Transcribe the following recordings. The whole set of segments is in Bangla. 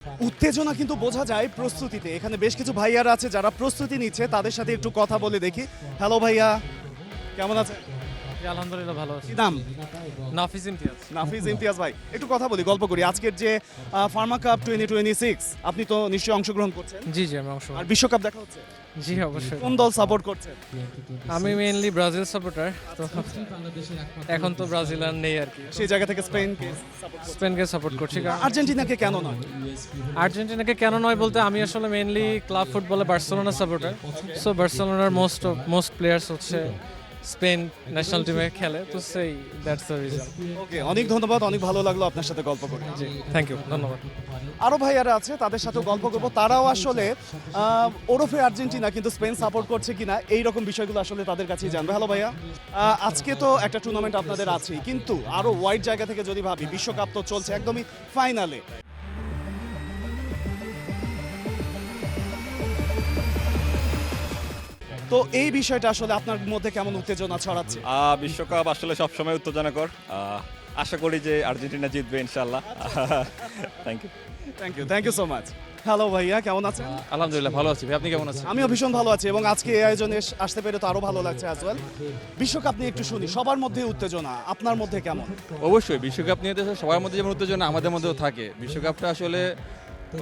উত্তেজনা কিন্তু বোঝা যায় প্রস্তুতিতে। এখানে বেশ কিছু ভাইয়ারা আছে যারা প্রস্তুতি নিচ্ছে, তাদের সাথে একটু কথা বলে দেখি। হ্যালো ভাইয়া, কেমন আছেন? জি, আলহামদুলিল্লাহ ভালো আছি। কি নাম? নাফিস ইমতিয়াজ। নাফিজ ইমতিয়াজ ভাই, একটু কথা বলি, গল্প করি। আজকের যে ফার্মা কাপ 2026, আপনি তো নিশ্চয়ই অংশগ্রহণ করছেন, জি জি আমি অংশ আর বিশ্বকাপ দেখা হচ্ছে। জি অবশ্যই। কোন দল সাপোর্ট করছেন? আমি মেইনলি ব্রাজিল সাপোর্টার, তো এখন তো ব্রাজিল আর নেই আর কি, সেই জায়গা থেকে স্পেনকে সাপোর্ট করছেন। স্পেনকে সাপোর্ট করছি। কারণ আর্জেন্টিনাকে কেন নয়? আর্জেন্টিনাকে কেন নয় বলতে, আমি আসলে মেইনলি ক্লাব ফুটবলে বার্সেলোনা সাপোর্টার। সো বার্সেলোনার মোস্ট প্লেয়ার্স হচ্ছে স্পেন ন্যাশনাল টিমে খেলে, তো সেই দ্যাটস দ্য রিজন। ওকে, অনেক ধন্যবাদ, অনেক ভালো লাগলো আপনার সাথে গল্প করে। জি থ্যাংক ইউ, ধন্যবাদ। আরো ভাইয়ারা আছে, তাদের সাথে গল্প করবো। তারাও আসলে ওরফে আর্জেন্টিনা কিন্তু স্পেন সাপোর্ট করছে কিনা এই রকম বিষয়গুলো আসলে তাদের কাছেই জানবে। হ্যালো ভাইয়া, আজকে তো একটা টুর্নামেন্ট আপনাদের আছেই, কিন্তু আরো ওয়াইড জায়গা থেকে যদি ভাবি, বিশ্বকাপ তো চলছে একদমই ফাইনালে। তো এই বিষয়টা আসলে আপনার মধ্যে কেমন উত্তেজনা ছড়াচ্ছে? বিশ্বকাপ আসলে সবসময় উত্তেজনাকর। আশা করি যে আর্জেন্টিনা জিতবে ইনশাল্লাহ। Thank you. Thank you so much. Hello ভাইয়া, কেমন আছেন? আলহামদুলিল্লাহ ভালো আছি ভাই, আপনি কেমন আছেন? আমিও ভীষণ ভালো আছি, এবং আজকে এই আয়োজনে আসতে পেরে তো আরো ভালো লাগছে অ্যাজ ওয়েল। বিশ্বকাপ নিয়ে একটু শুনি, সবার মধ্যে উত্তেজনা, আপনার মধ্যে কেমন? অবশ্যই বিশ্বকাপ নিয়ে তো সবার মধ্যে যেমন উত্তেজনা আমাদের মধ্যেও থাকে। বিশ্বকাপটা আসলে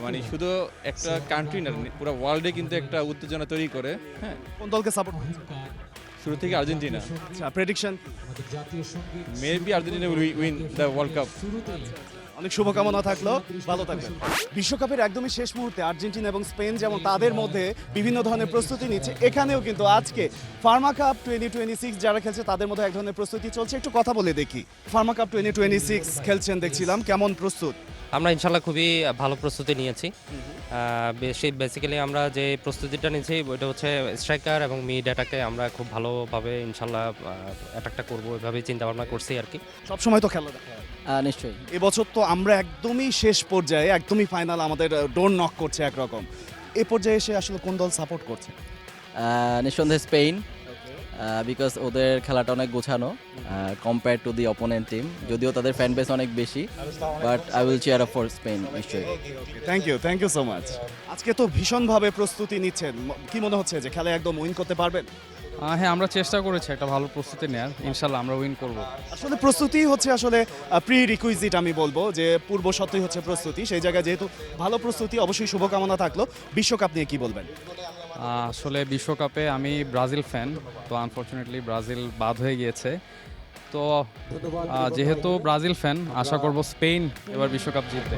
মানে শুধু একটা কান্ট্রি না, পুরো ওয়ার্ল্ডে কিন্তু একটা উত্তেজনা তৈরি করে। হ্যাঁ, কোন দলকে সাপোর্ট করছেন? শুরু থেকে আর্জেন্টিনা। আচ্ছা, prediction? Maybe Argentina win the world cup. অনেক শুভকামনা থাকলো, ভালো থাকবেন। বিশ্বকাপের একদমই শেষ মুহূর্তে আর্জেন্টিনা এবং স্পেন যেমন তাদের মধ্যে বিভিন্ন ধরনের প্রস্তুতি নিচ্ছে, এখানেও কিন্তু আজকে ফার্মা কাপ 2026 যারা খেলছে তাদের মধ্যে এক ধরনের প্রস্তুতি চলছে। একটু কথা বলে দেখি। ফার্মা কাপ 2026 খেলছেন দেখছিলাম, কেমন প্রস্তুত? আমরা ইনশাল্লাহ খুবই ভালো প্রস্তুতি নিয়েছি। বেসিক্যালি আমরা যে প্রস্তুতিটা নিয়েছি ওইটা হচ্ছে স্ট্রাইকার এবং মিড অ্যাটাকে আমরা খুব ভালোভাবে ইনশাল্লাহ অ্যাটাকটা করবো, এভাবেই চিন্তা ভাবনা করছি আর কি। সবসময় তো খেলা দেখা হয়। নিশ্চয়ই। এবছর তো আমরা একদমই শেষ পর্যায়ে, একদমই ফাইনাল, আমাদের ডোর নক করছে একরকম। এ পর্যায়ে এসে আসলে কোন দল সাপোর্ট করছে? নিঃসন্দেহে স্পেন, বিকজ ওদের খেলাটা অনেক গোছানো compare to the opponent team, যদিও তাদের ফ্যান বেস অনেক বেশি, but I will cheer up for Spain নিশ্চয়ই। Thank you so much. আজকে তো ভীষণভাবে প্রস্তুতি নিচ্ছেন, কি মনে হচ্ছে যে খেলায় একদম উইন করতে পারবেন? হ্যাঁ, আমরা চেষ্টা করেছি একটা ভালো প্রস্তুতি নেওয়ার, ইনশাল্লাহ আমরা উইন করব। আসলে প্রস্তুতি হচ্ছে আসলে প্রি রিকুইজিট, আমি বলবো যে পূর্ব শর্তই হচ্ছে প্রস্তুতি। সেই জায়গায় যেহেতু ভালো প্রস্তুতি, অবশ্যই শুভকামনা থাকলো। বিশ্বকাপ নিয়ে কি বলবেন? আসলে বিশ্বকাপে আমি ব্রাজিল ফ্যান, তো আনফরচুনেটলি ব্রাজিল বাদ হয়ে গিয়েছে। তো যেহেতু ব্রাজিল ফ্যান, আশা করব স্পেন এবার বিশ্বকাপ জিতবে।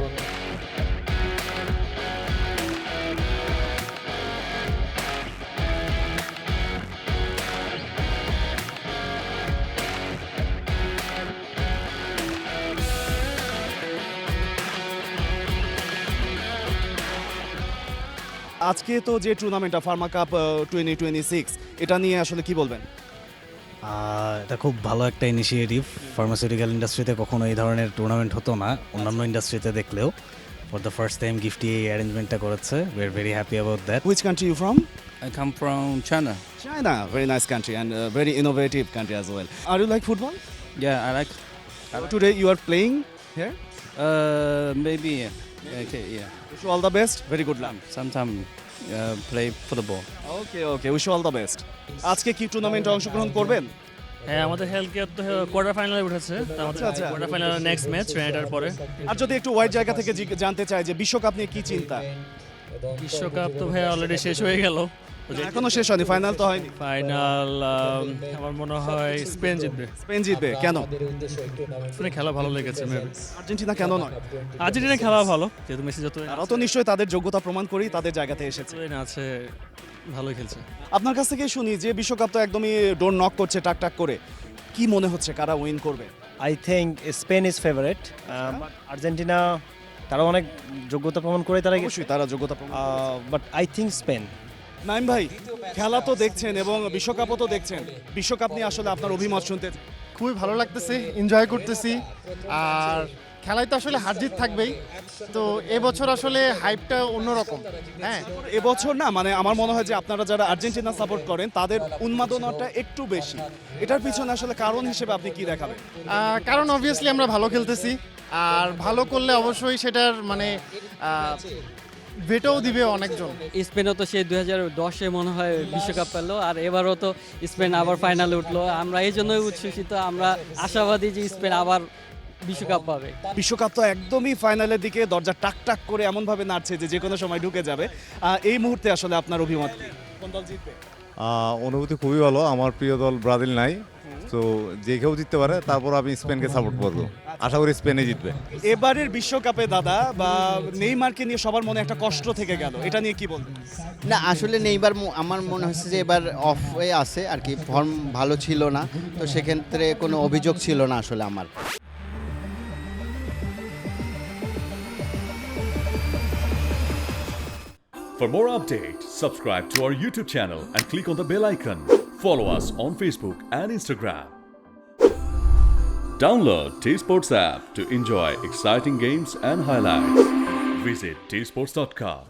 আজকে তো যে টুর্নামেন্টটা ফার্মা কাপ 2026, এটা নিয়ে আসলে কি বলবেন? এটা খুব ভালো একটা ইনিশিয়েটিভ। ফার্মাসিউটিক্যাল ইন্ডাস্ট্রিতে কখনো এই ধরনের টুর্নামেন্ট হতো না, অন্যান্য ইন্ডাস্ট্রিতে দেখলেও। ফর দ্য ফার্স্ট টাইম গিফটি এই অ্যারেঞ্জমেন্টটা করেছে। We are very happy about that. Which country you from? I come from China. China, very nice country and very innovative country as well. Are you like football? Yeah, I like. Today you are playing here? Maybe. Okay, yeah. Wish you all the best. Very good luck. Sometime play football. Okay, wish you all the best. আজকে কি টুর্নামেন্টে অংশগ্রহণ করবেন? হ্যাঁ, আমাদের হেলথ কেয়ার তো কোয়ার্টার ফাইনালে উঠেছে, তো আমাদের আচ্ছা। কোয়ার্টার ফাইনাল নেক্সট ম্যাচ ট্রেনেটার পরে। আর যদি একটু ওয়াইড জায়গা থেকে জানতে চাই যে বিশ্বকাপ নিয়ে কি চিন্তা? বিশ্বকাপ তো ভাই অলরেডি শেষ হয়ে গেল, এখনো শেষ হয়নি, ফাইনাল তো হয়নি। ফাইনাল আমার মনে হয় স্পেন জিতবে। স্পেন জিতবে কেন? স্পেনের খেলা ভালো লেগেছে। মেবি আর্জেন্টিনা কেন নয়? আর্জেন্টিনা খেলা ভালো, যেহেতু মেসি যত তারা তো নিশ্চয়ই তাদের যোগ্যতা প্রমাণ করেই তাদের জায়গাতে এসেছে। আছে ভালোই খেলছে। আপনার কাছ থেকে শুনি যে বিশ্বকাপ তো একদমই ডোর নক করছে টাক করে, কি মনে হচ্ছে কারা উইন করবে? I think Spain is favorite, but Argentina তারা অনেক যোগ্যতা প্রমাণ করে তারা, অবশ্যই তারা যোগ্যতা প্রমাণ করেছে। but I think Spain. Naim ভাই, খেলা তো দেখছেন এবং বিশ্বকাপও তো দেখছেন, বিশ্বকাপ নিয়ে আসলে আপনার অভিমত শুনতে। খুবই ভালো লাগতেছে, এনজয় করতেছি। আর খেলায় তো আসলে হার জিত থাকবেই, তো এবছর আসলে হাইপটা অন্যরকম। হ্যাঁ, এবছর না, মানে আমার মনে হয় যে আপনারা যারা আর্জেন্টিনা সাপোর্ট করেন তাদের উন্মাদনাটা একটু বেশি। এটার পিছনে আসলে কারণ হিসেবে আপনি কি দেখাবেন? কারণ অবভিয়াসলি আমরা ভালো খেলতেছি, আর ভালো করলে অবশ্যই সেটার মানে ভেটোও দিবে অনেকজন। স্পেনও তো সেই 2010-এ মনে হয় বিশ্বকাপ পেলো, আর এবারও তো স্পেন আবার ফাইনালে উঠলো। আমরা এই জন্যই উচ্ছ্বসিত, আমরা আশাবাদী যে স্পেন আবার বিশ্বকাপ পাবে। বিশ্বকাপ তো একদমই ফাইনালের দিকে, দরজা টাক টাক করে এমনভাবে নাড়ছে যে কোনো সময় ঢুকে যাবে। এই মুহূর্তে আসলে আপনার অভিমত কি? কোন দল জিতবে? অনুভূতি খুবই ভালো। আমার প্রিয় দল ব্রাজিল নাই, তো যে কেউ জিততে পারে, তারপর আমি স্পেনকে সাপোর্ট করবো। আশা করি স্পেনে জিতবে। এবারের বিশ্বকাপে দাদা বা নেইমারকে নিয়ে সবার মনে একটা কষ্ট থেকে গেল, এটা নিয়ে কি বলবেন? না আসলে নেইমার আমার মনে হচ্ছে যে এবার অফ হয়ে আছে আর কি, ফর্ম ভালো ছিল না, তো সেক্ষেত্রে কোনো অভিযোগ ছিল না আসলে আমার। For more updates, subscribe to our YouTube channel and click on the bell icon. Follow us on Facebook and Instagram. Download T-Sports app to enjoy exciting games and highlights. Visit tsports.com.